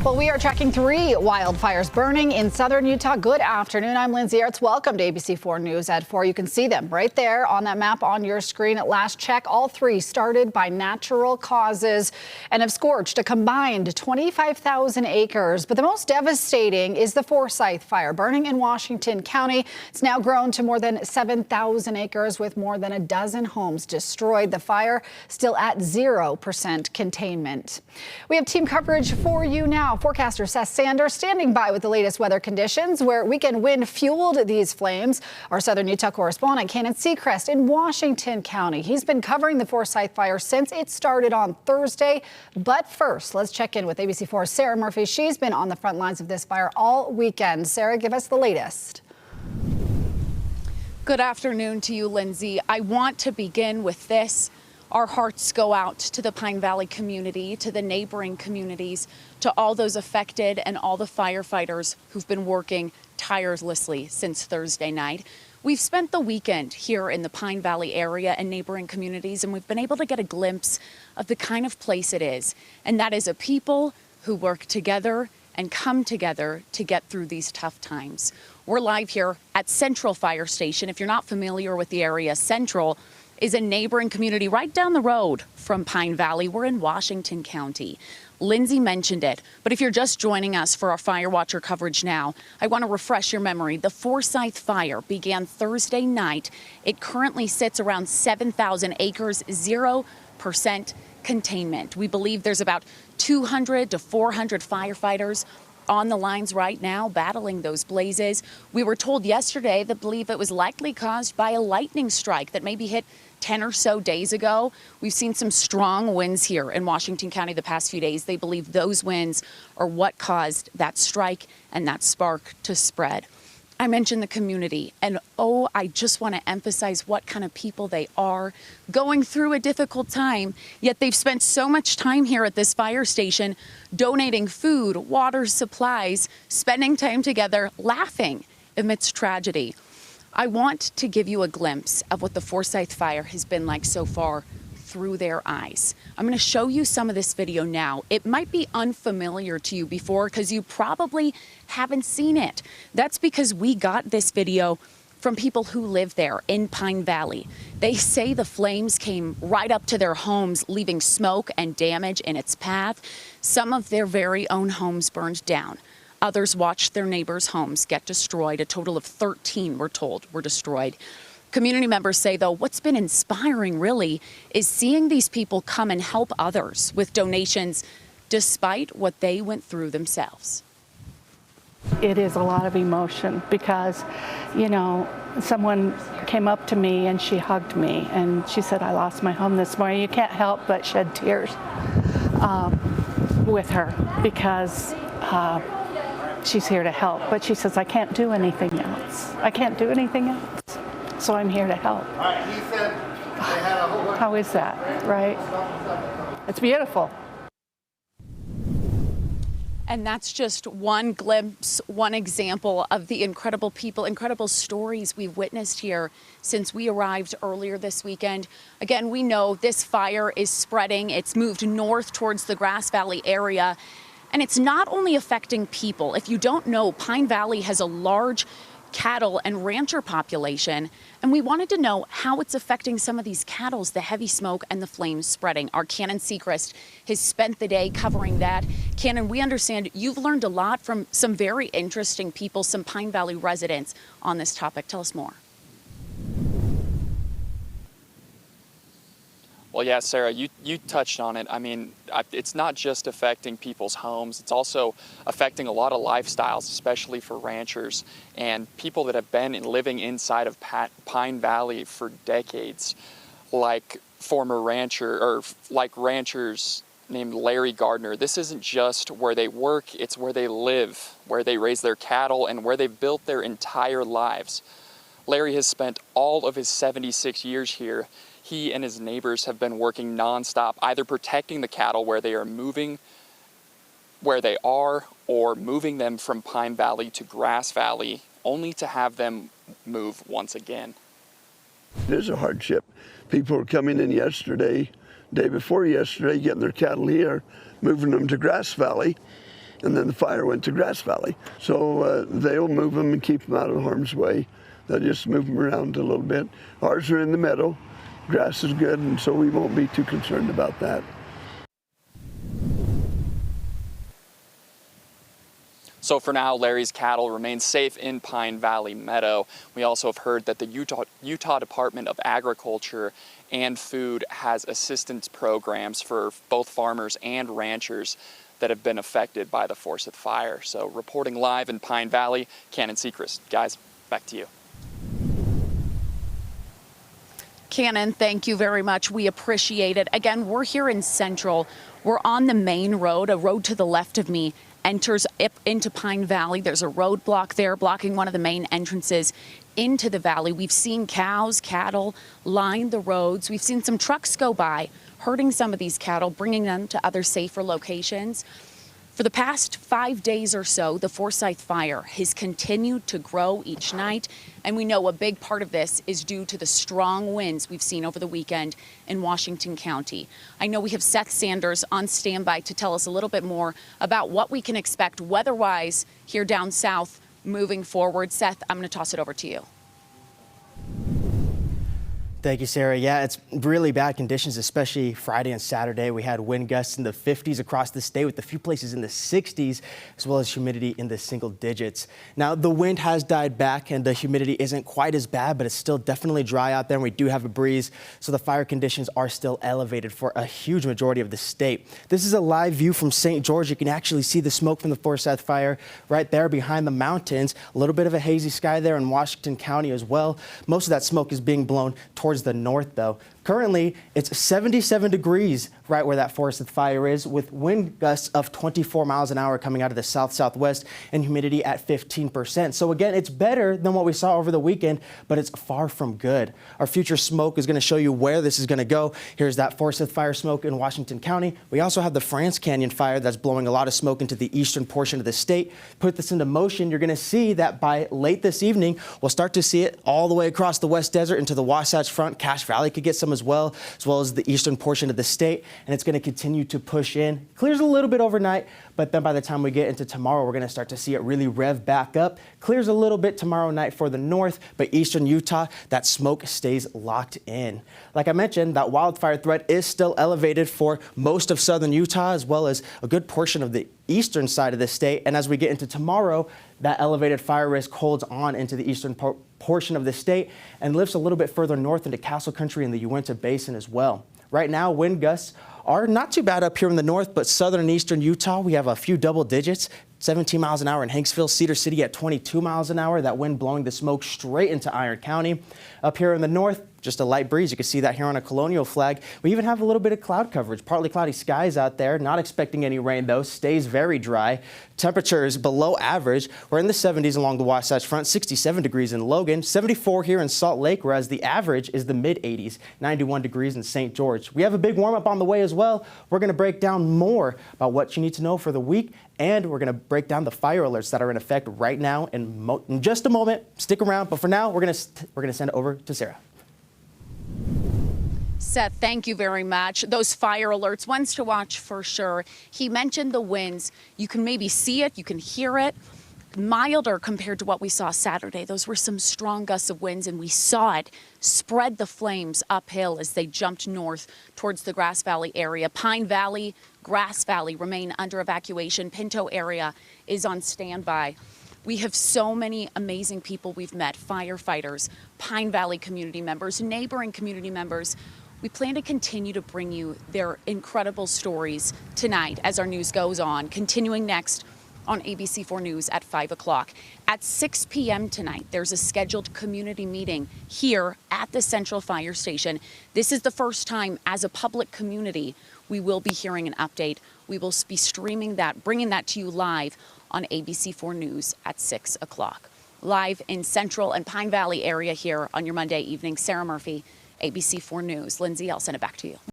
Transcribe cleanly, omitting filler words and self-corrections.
Well, we are tracking 3 wildfires burning in southern Utah. Good afternoon. I'm Lindsay Arts. Welcome to ABC4 News at 4. You can see them right there on that map on your screen. At last check, all 3 started by natural causes and have scorched a combined 25,000 acres. But the most devastating is the Forsyth Fire burning in Washington County. It's now grown to more than 7,000 acres with more than a dozen homes destroyed. The fire still at 0% containment. We have team coverage for you now. Forecaster Seth Sanders standing by with the latest weather conditions where weekend wind fueled these flames. Our southern Utah correspondent Cannon Seacrest in Washington County. He's been covering the Forsyth Fire since it started on Thursday. But first, let's check in with ABC4's Sarah Murphy. She's been on the front lines of this fire all weekend. Sarah, give us the latest. Good afternoon to you, Lindsay. I want to begin with this. Our hearts go out to the Pine Valley community, to the neighboring communities, to all those affected and all the firefighters who've been working tirelessly since Thursday night. We've spent the weekend here in the Pine Valley area and neighboring communities, and we've been able to get a glimpse of the kind of place it is. And that is a people who work together and come together to get through these tough times. We're live here at Central Fire Station. If you're not familiar with the area, Central is a neighboring community right down the road from Pine Valley. We're in Washington County. Lindsay mentioned it, but if you're just joining us for our Fire Watcher coverage now, I want to refresh your memory. The Forsyth Fire began Thursday night. It currently sits around 7,000 acres, 0% containment. We believe there's about 200 to 400 firefighters on the lines right now battling those blazes. We were told yesterday that believe it was likely caused by a lightning strike that maybe hit 10 or so days ago. We've seen some strong winds here in Washington County the past few days. They believe those winds are what caused that strike and that spark to spread. I mentioned the community, and I just want to emphasize what kind of people they are, going through a difficult time, yet they've spent so much time here at this fire station donating food, water, supplies, spending time together, laughing amidst tragedy. I want to give you a glimpse of what the Forsyth Fire has been like so far through their eyes. I'm going to show you some of this video now. It might be unfamiliar to you before because you probably haven't seen it. That's because we got this video from people who live there in Pine Valley. They say the flames came right up to their homes, leaving smoke and damage in its path. Some of their very own homes burned down. Others watched their neighbors' homes get destroyed. A total of 13, we're told, were destroyed. Community members say, though, what's been inspiring really is seeing these people come and help others with donations despite what they went through themselves. It is a lot of emotion because, you know, someone came up to me and she hugged me and she said, I lost my home this morning. You can't help but shed tears with her because she's here to help. But she says, I can't do anything else. I can't do anything else. So I'm here to help. He said they had a whole bunch. How is that, right? It's beautiful. And that's just one glimpse, one example of the incredible people, incredible stories we've witnessed here since we arrived earlier this weekend. Again, we know this fire is spreading. It's moved north towards the Grass Valley area. And it's not only affecting people. If you don't know, Pine Valley has a large cattle and rancher population, and we wanted to know how it's affecting some of these cattle, the heavy smoke and the flames spreading. Our Cannon Seacrest has spent the day covering that. Cannon, we understand you've learned a lot from some very interesting people, some Pine Valley residents on this topic. Tell us more. Well, yeah, Sarah, you touched on it. I mean, it's not just affecting people's homes, it's also affecting a lot of lifestyles, especially for ranchers and people that have been living inside of Pine Valley for decades, like ranchers named Larry Gardner. This isn't just where they work, it's where they live, where they raise their cattle, and where they've built their entire lives. Larry has spent all of his 76 years here. He and his neighbors have been working nonstop, either protecting the cattle where they are moving, where they are, or moving them from Pine Valley to Grass Valley, only to have them move once again. It is a hardship. People were coming in yesterday, day before yesterday, getting their cattle here, moving them to Grass Valley, and then the fire went to Grass Valley. So they'll move them and keep them out of harm's way. They'll just move them around a little bit. Ours are in the meadow. Grass is good, and so we won't be too concerned about that. So for now, Larry's cattle remain safe in Pine Valley Meadow. We also have heard that the Utah Department of Agriculture and Food has assistance programs for both farmers and ranchers that have been affected by the Forsyth Fire. So reporting live in Pine Valley, Cannon Sechrist. Guys, back to you. Cannon, thank you very much. We appreciate it. Again, we're here in Central. We're on the main road. A road to the left of me enters up into Pine Valley. There's a roadblock there blocking one of the main entrances into the valley. We've seen cows, cattle line the roads. We've seen some trucks go by, herding some of these cattle, bringing them to other safer locations. For the past 5 days or so, the Forsyth Fire has continued to grow each night, and we know a big part of this is due to the strong winds we've seen over the weekend in Washington County. I know we have Seth Sanders on standby to tell us a little bit more about what we can expect weather-wise here down south moving forward. Seth, I'm going to toss it over to you. Thank you, Sarah. Yeah, it's really bad conditions, especially Friday and Saturday. We had wind gusts in the 50s across the state with a few places in the 60s, as well as humidity in the single digits. Now, the wind has died back and the humidity isn't quite as bad, but it's still definitely dry out there, and we do have a breeze. So the fire conditions are still elevated for a huge majority of the state. This is a live view from St. George. You can actually see the smoke from the Forsyth Fire right there behind the mountains. A little bit of a hazy sky there in Washington County as well. Most of that smoke is being blown towards the north, though. Currently, it's 77 degrees right where that Forsyth Fire is, with wind gusts of 24 miles an hour coming out of the south-southwest and humidity at 15%. So again, it's better than what we saw over the weekend, but it's far from good. Our future smoke is going to show you where this is going to go. Here's that Forsyth Fire smoke in Washington County. We also have the France Canyon Fire that's blowing a lot of smoke into the eastern portion of the state. Put this into motion, you're going to see that by late this evening, we'll start to see it all the way across the West Desert into the Wasatch Front. Cache Valley could get some as well as the eastern portion of the state, and it's going to continue to push in. Clears a little bit overnight, but then by the time we get into tomorrow, we're going to start to see it really rev back up. Clears a little bit tomorrow night for the north, but eastern Utah, that smoke stays locked in. Like I mentioned, that wildfire threat is still elevated for most of southern Utah, as well as a good portion of the eastern side of the state. And as we get into tomorrow, that elevated fire risk holds on into the eastern portion of the state and lifts a little bit further north into Castle Country and the Uinta Basin as well. Right now, wind gusts are not too bad up here in the north, but southern and eastern Utah, we have a few double digits. 17 miles an hour in Hanksville, Cedar City at 22 miles an hour. That wind blowing the smoke straight into Iron County. Up here in the north, just a light breeze. You can see that here on a colonial flag. We even have a little bit of cloud coverage, partly cloudy skies out there. Not expecting any rain though. Stays very dry. Temperatures below average. We're in the 70s along the Wasatch Front, 67 degrees in Logan, 74 here in Salt Lake, whereas the average is the mid 80s, 91 degrees in St. George. We have a big warm up on the way as well. We're going to break down more about what you need to know for the week, and we're going to break down the fire alerts that are in effect right now in just a moment. Stick around, but for now, we're going to send it over to Sarah. Seth, thank you very much. Those fire alerts, ones to watch for sure. He mentioned the winds. You can maybe see it, you can hear it. Milder compared to what we saw Saturday. Those were some strong gusts of winds, and we saw it spread the flames uphill as they jumped north towards the Grass Valley area. Pine Valley, Grass Valley remain under evacuation. Pinto area is on standby. We have so many amazing people we've met, firefighters, Pine Valley community members, neighboring community members. We plan to continue to bring you their incredible stories tonight as our news goes on, continuing next on ABC4 News at 5 o'clock. At 6 p.m. tonight, there's a scheduled community meeting here at the Central Fire Station. This is the first time as a public community we will be hearing an update. We will be streaming that, bringing that to you live on ABC4 News at 6 o'clock. Live in Central and Pine Valley area here on your Monday evening, Sarah Murphy, ABC4 News. Lindsay, I'll send it back to you.